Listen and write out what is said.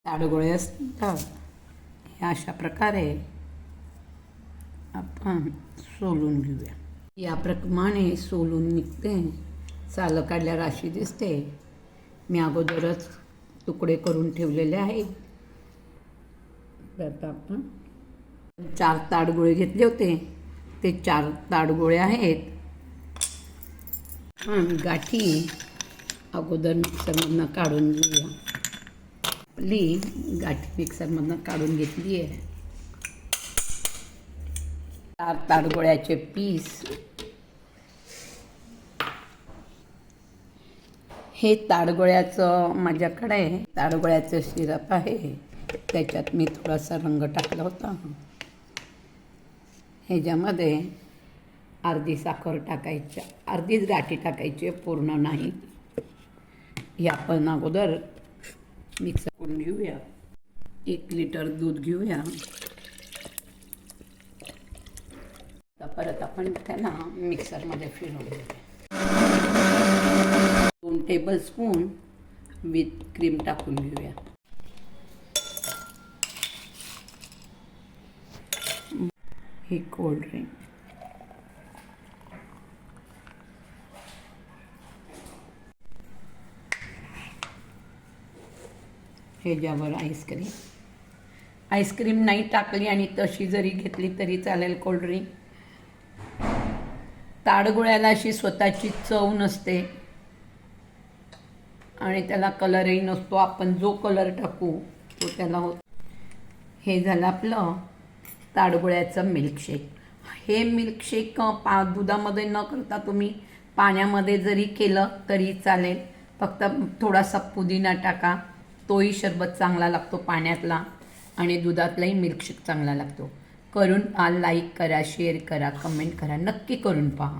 ताडगोळे असतात हे अशा प्रकारे आपण सोलून घेऊया. याप्रमाणे सोलून निघते. सालं काढल्यावर अशी दिसते. मी अगोदरच तुकडे करून ठेवलेले आहेत. आता आपण 4 ताडगोळे घेतले होते ते 4 ताडगोळे आहेत. गाठी अगोदर मिक्सरमधनं काढून घेऊया. आपली गाठी मिक्सरमधनं काढून घेतली आहे. 4 ताडगोळ्याचे पीस. हे ताडगोळ्याचं माझ्याकडे ताडगोळ्याचं सिरप आहे. त्याच्यात मी थोडासा रंग टाकला होता. ह्याच्यामध्ये अर्धी साखर टाकायची, अर्धीच गाठी टाकायची, पूर्ण नाही. हे आपण अगोदर मिक्स करून घेऊया. 1 लिटर दूध घेऊया. परत आपण त्याला मिक्सरमध्ये फिरवून घेऊया. 2 टेबलस्पून विथ क्रीम टाकून घेऊया. ही कोल्ड ड्रिंक. ह्याच्यावर आईस्क्रीम नाही टाकली आणि तशी जरी घेतली तरी चालेल. Cold drink. ताडगोळ्याला अशी स्वतःची चव नसते आणि त्याला कलरही नसतो. आपण जो कलर टाकू तो त्याला होतो. हे झालं आपलं ताडगोळ्याचं मिल्कशेक. हे मिल्कशेक दुधामध्ये न करता तुम्ही पाण्यामध्ये जरी केलं तरी चालेल. फक्त थोडासा पुदिना टाका, तोही शरबत चांगला लागतो पाण्यातला, आणि दुधातलाही मिल्कशेक चांगला लागतो. करून लाईक करा, शेअर करा, कमेंट करा. नक्की करून पहा.